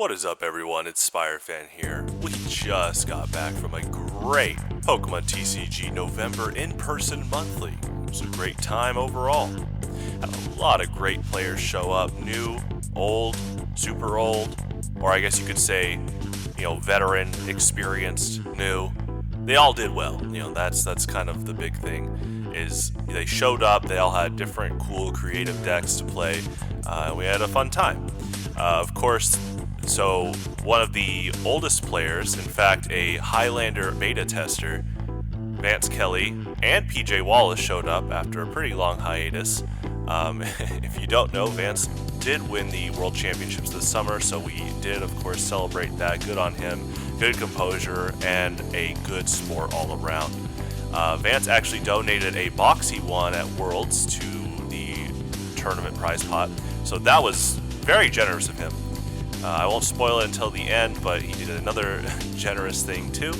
What is up, everyone? It's SpireFan here. We just got back from a great Pokemon TCG November in-person monthly. It was a great time overall. Had a lot of great players show up, new, old, super old, or I guess you could say, veteran, experienced, new. They all did well. That's kind of the big thing, is they showed up, they all had different cool creative decks to play, and we had a fun time. Of course, so one of the oldest players, in fact a Highlander beta tester, Vance, Kelley, and PJ Wallace showed up after a pretty long hiatus. If you don't know, Vance did win the World Championships this summer, so we did, of course, celebrate that. Good on him, good composure, and a good sport all around. Vance actually donated a box he won at Worlds to the tournament prize pot, so that was very generous of him. I won't spoil it until the end, but he did another generous thing too.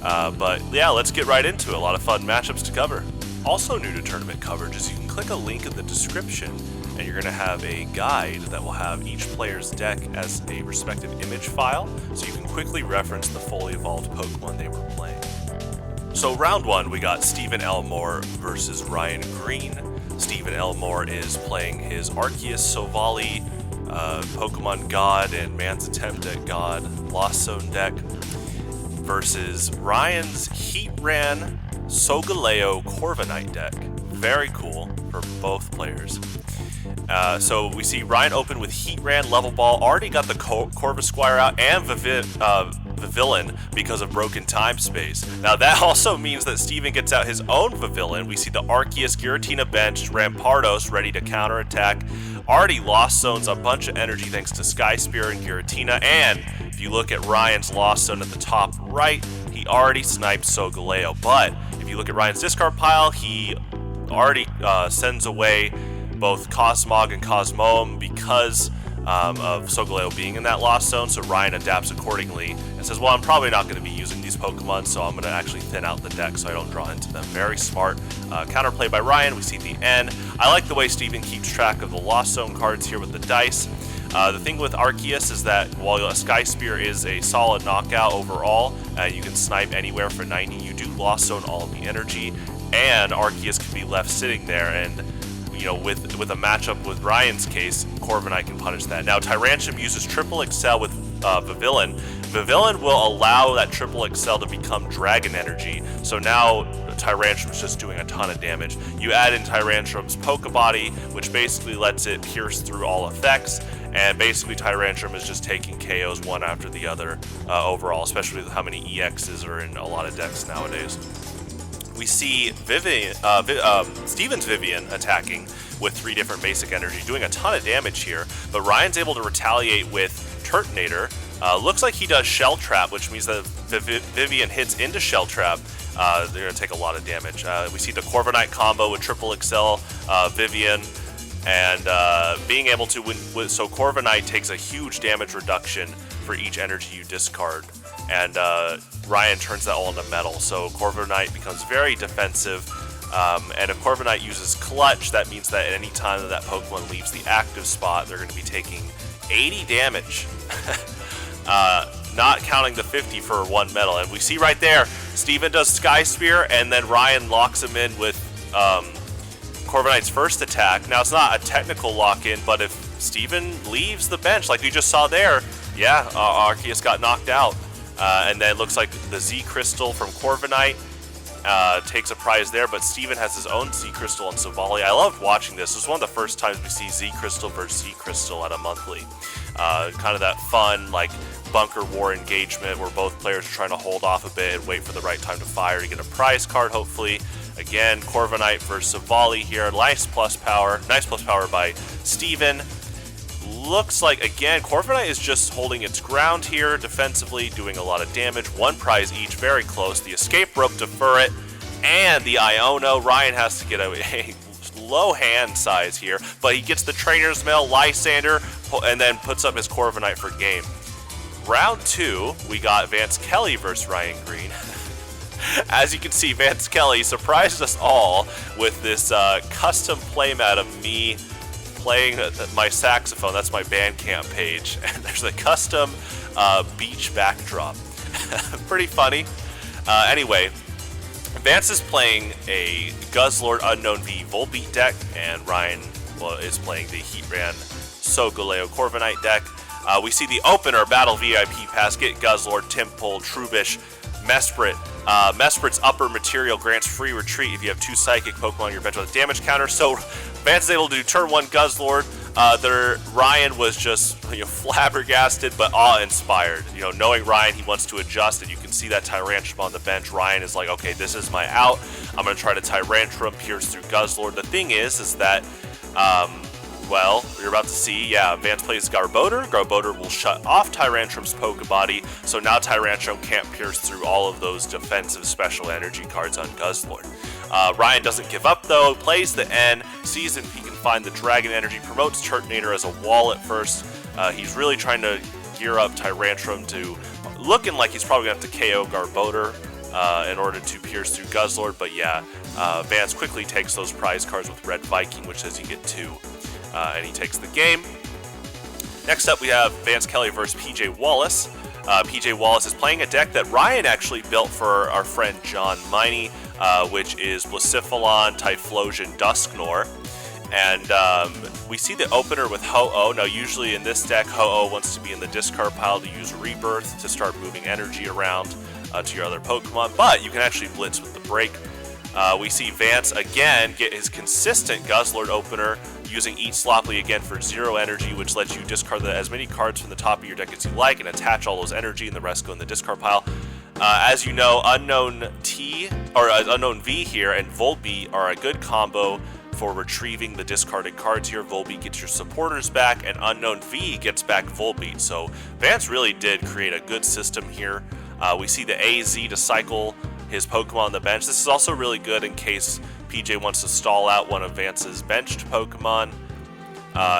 But yeah, let's get right into it. A lot of fun matchups to cover. Also new to tournament coverage is you can click a link in the description and you're going to have a guide that will have each player's deck as a respective image file, so you can quickly reference the fully evolved Pokemon they were playing. So round one, we got Stephen Elmore versus Ryan Green. Stephen Elmore is playing his Arceus Sovali, Pokemon God and Man's Attempt at God Lost Zone deck versus Ryan's Heatran Solgaleo Corviknight deck. Very cool for both players. So we see Ryan open with Heatran, Level Ball, already got the Corvisquire out, and Vivillon because of broken time space. Now that also means that Steven gets out his own Vivillon. We see the Arceus, Giratina bench, Rampardos ready to counterattack. Already Lost Zones a bunch of energy thanks to Sky Spear and Giratina, and if you look at Ryan's Lost Zone at the top right, he already sniped Solgaleo. But if you look at Ryan's discard pile, he already sends away both Cosmog and Cosmoem because of Solgaleo being in that Lost Zone, so Ryan adapts accordingly and says, well, I'm probably not going to be using these Pokemon, so I'm going to actually thin out the deck so I don't draw into them. Very smart counterplay by Ryan. We see the N. I like the way Steven keeps track of the Lost Zone cards here with the dice. The thing with Arceus is that while a Sky Spear is a solid knockout overall, you can snipe anywhere for 90, you do Lost Zone all of the energy, and Arceus can be left sitting there, and with a matchup with Ryan's case, Corviknight can punish that. Now, Tyranium uses Triple Excel with Vivillon. Vivillon will allow that Triple Excel to become Dragon Energy, so now Tyranium's just doing a ton of damage. You add in Tyranium's Pokebody, which basically lets it pierce through all effects, and basically Tyranium is just taking KOs one after the other overall, especially with how many EXs are in a lot of decks nowadays. We see Steven's Vivian attacking with 3 different basic energy, doing a ton of damage here, but Ryan's able to retaliate with Turtonator. Looks like he does Shell Trap, which means that if Vivian hits into Shell Trap, they're going to take a lot of damage. We see the Corviknight combo with Triple Excel, Vivian, and being able to win. So Corviknight takes a huge damage reduction for each energy you discard, and Ryan turns that all into metal, so Corviknight becomes very defensive, and if Corviknight uses Clutch, that means that at any time that Pokemon leaves the active spot, they're going to be taking 80 damage, not counting the 50 for 1 metal. And we see right there, Steven does Sky Spear, and then Ryan locks him in with Corviknight's first attack. Now, it's not a technical lock-in, but if Steven leaves the bench, like we just saw there, yeah, Arceus got knocked out. And then it looks like the Z Crystal from Corviknight takes a prize there, but Steven has his own Z Crystal on Sovali. I loved watching this. This was one of the first times we see Z Crystal versus Z Crystal at a monthly. Kind of that fun, like, bunker war engagement where both players are trying to hold off a bit and wait for the right time to fire to get a prize card, hopefully. Again, Corviknight versus Sovali here. Nice plus power by Steven. Looks like, again, Corviknight is just holding its ground here defensively, doing a lot of damage. 1 prize each, very close. The Escape Rope to Furret, and the Iono. Ryan has to get a low hand size here, but he gets the Trainer's Mail, Lysander, and then puts up his Corviknight for game. Round 2, we got Vance Kelley versus Ryan Green. As you can see, Vance Kelley surprised us all with this custom playmat of me playing my saxophone. That's my Bandcamp page, and there's a custom beach backdrop. Pretty funny. Anyway, Vance is playing a Guzzlord Unknown V Volbeat deck, and Ryan is playing the Heatran Solgaleo Corviknight deck. We see the opener Battle VIP Pass, get Guzzlord, Timpole, Trubbish, Mesprit. Mesprit's upper material grants free retreat if you have 2 Psychic Pokemon on your bench with a damage counter. So Vance is able to do turn 1 Guzzlord. Ryan was just flabbergasted but awe-inspired. Knowing Ryan, he wants to adjust, and you can see that Tyrantrum on the bench. Ryan is like, okay, this is my out. I'm going to try to Tyrantrum, pierce through Guzzlord. The thing is that, well, you're about to see, yeah, Vance plays Garbodor. Garbodor will shut off Tyrantrum's Pokebody, so now Tyrantrum can't pierce through all of those defensive special energy cards on Guzzlord. Ryan doesn't give up though, plays the N, sees if he can find the Dragon Energy, promotes Turtonator as a wall at first. He's really trying to gear up Tyrantrum to looking like he's probably going to have to KO Garbodor in order to pierce through Guzzlord, but yeah, Vance quickly takes those prize cards with Red Viking, which says you get 2. And he takes the game. Next up, we have Vance Kelley versus PJ Wallace. PJ Wallace is playing a deck that Ryan actually built for our friend John Miney, which is Blacephalon, Typhlosion, Dusknoir. And we see the opener with Ho-Oh. Now, usually in this deck, Ho-Oh wants to be in the discard pile to use Rebirth to start moving energy around to your other Pokemon, but you can actually blitz with the break. We see Vance again get his consistent Guzzlord opener, using Eat Sloppily again for 0 energy, which lets you discard as many cards from the top of your deck as you like and attach all those energy, and the rest go in the discard pile. As you know, Unknown V here and Volbeat are a good combo for retrieving the discarded cards here. Volbeat gets your supporters back, and Unknown V gets back Volbeat. So Vance really did create a good system here. We see the AZ to cycle his Pokemon on the bench. This is also really good in case PJ wants to stall out one of Vance's benched Pokemon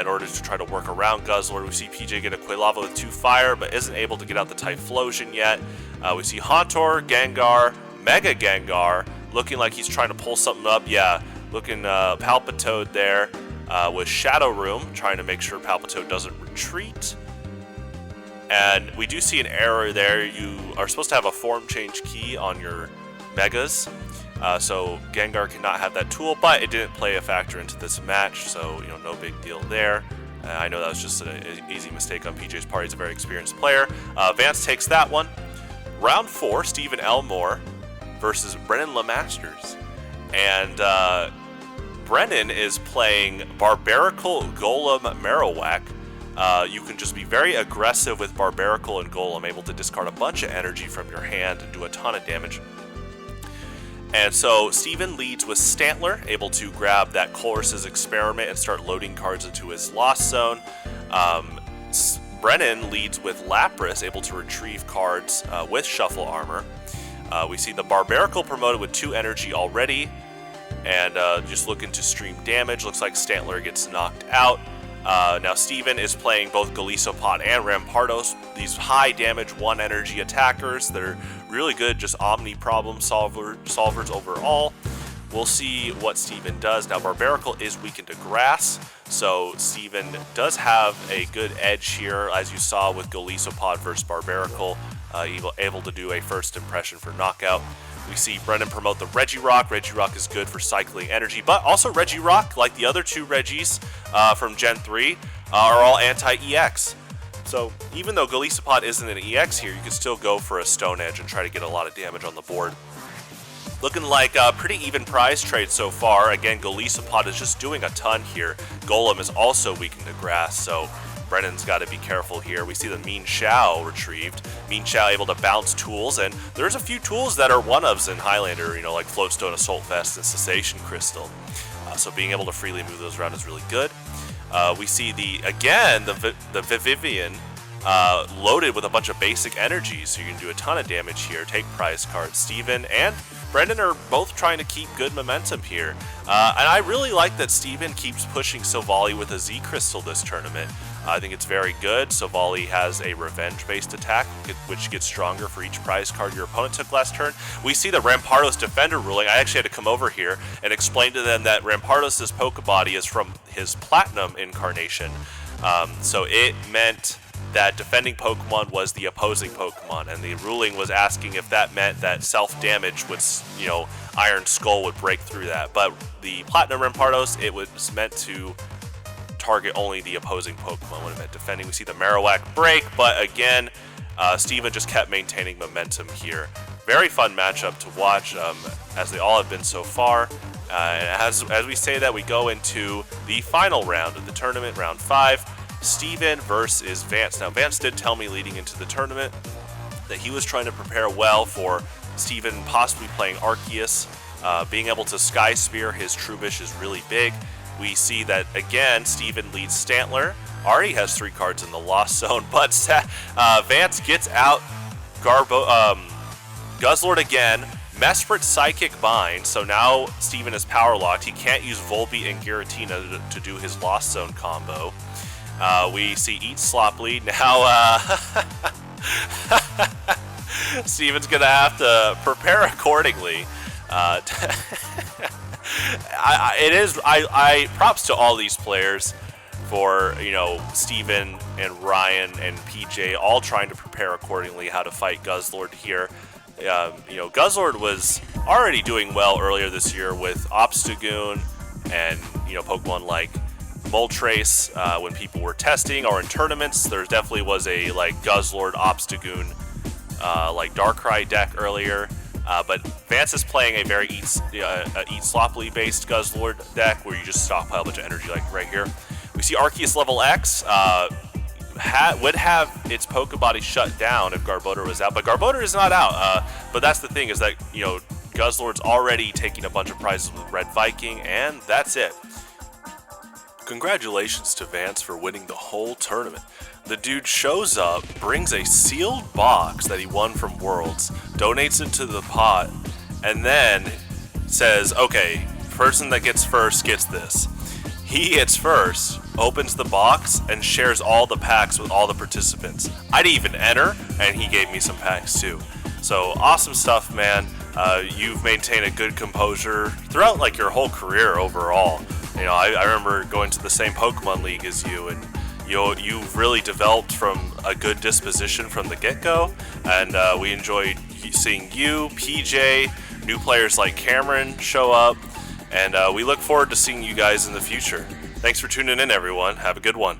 in order to try to work around Guzzlord. We see PJ get a Quilava with 2 fire, but isn't able to get out the Typhlosion yet. We see Hauntor, Gengar, Mega Gengar, looking like he's trying to pull something up. Yeah, looking Palpitoad there with Shadow Room, trying to make sure Palpitoad doesn't retreat. And we do see an error there. You are supposed to have a form change key on your Megas. So Gengar cannot have that tool, but it didn't play a factor into this match, so no big deal there. I know that was just an easy mistake on PJ's part. He's a very experienced player. Vance takes that one. Round 4, Stephen Elmore versus Brennen LaMastres. And Brennen is playing Barbaracle Golem Marowak. You can just be very aggressive with Barbaracle and Golem, able to discard a bunch of energy from your hand and do a ton of damage. And so Steven leads with Stantler, able to grab that Colress's Experiment and start loading cards into his Lost Zone. Brennen leads with Lapras, able to retrieve cards with Shuffle Armor. We see the Barbaracle promoted with 2 energy already, and just looking to stream damage. Looks like Stantler gets knocked out. Now Steven is playing both Golisopod and Rampardos, these high damage 1 energy attackers that are really good, just omni problem solvers overall. We'll see what Steven does. Now Barbaracle is weakened to grass, so Steven does have a good edge here, as you saw with Golisopod versus Barbaracle, able to do a first impression for knockout. We see Brennen promote the Regirock. Regirock is good for cycling energy, but also Regirock, like the other 2 Regis from Gen 3, are all anti-EX. So even though Golisopod isn't an EX here, you can still go for a Stone Edge and try to get a lot of damage on the board. Looking like a pretty even prize trade so far. Again, Golisopod is just doing a ton here. Golem is also weakened to grass, so Brennan's got to be careful here. We see the Mean Shao retrieved. Mean Shao able to bounce tools, and there's a few tools that are one-ofs in Highlander, like Floatstone, Assault Vest, and Cessation Crystal. So being able to freely move those around is really good. We see the Vivian loaded with a bunch of basic energies, so you can do a ton of damage here, take prize cards. Steven and Brennen are both trying to keep good momentum here. And I really like that Steven keeps pushing Sovali with a Z Crystal this tournament. I think it's very good. Sovali has a revenge-based attack, which gets stronger for each prize card your opponent took last turn. We see the Rampardos Defender ruling. I actually had to come over here and explain to them that Rampardos' Pokebody is from his Platinum incarnation. So it meant that defending Pokemon was the opposing Pokemon, and the ruling was asking if that meant that self-damage would, Iron Skull would break through that. But the Platinum Rampardos, it was meant to target only the opposing Pokemon when it meant defending. We see the Marowak break, but again, Steven just kept maintaining momentum here. Very fun matchup to watch, as they all have been so far. And as we say that, we go into the final round of the tournament, round 5. Steven versus Vance. Now, Vance did tell me leading into the tournament that he was trying to prepare well for Steven possibly playing Arceus. Being able to Sky Spear his Trubbish is really big. We see that, again, Steven leads Stantler. Already has 3 cards in the Lost Zone, but Vance gets out Guzzlord again. Mesprit Psychic Bind, so now Steven is power locked. He can't use Volbeat and Giratina to do his Lost Zone combo. We see Eat Sloppily. Now, Steven's going to have to prepare accordingly. I props to all these players for, Steven and Ryan and PJ all trying to prepare accordingly how to fight Guzzlord here. Guzzlord was already doing well earlier this year with Obstagoon and, Pokemon like Moltres when people were testing or in tournaments. There definitely was a Guzzlord Obstagoon Darkrai deck earlier, but Vance is playing a very Eat Sloppily based Guzzlord deck where you just stockpile a bunch of energy like right here. We see Arceus level X would have its Pokebody shut down if Garbodor was out, but Garbodor is not out. But that's the thing, is that Guzzlord's already taking a bunch of prizes with Red Viking, and that's it. Congratulations to Vance for winning the whole tournament. The dude shows up, brings a sealed box that he won from Worlds, donates it to the pot, and then says, okay, person that gets first gets this. He gets first, opens the box, and shares all the packs with all the participants. I didn't even enter, and he gave me some packs too. So awesome stuff, man. You've maintained a good composure throughout your whole career overall. I remember going to the same Pokemon League as you, and you've really developed from a good disposition from the get-go, and we enjoyed seeing you, PJ, new players like Cameron show up, and we look forward to seeing you guys in the future. Thanks for tuning in, everyone. Have a good one.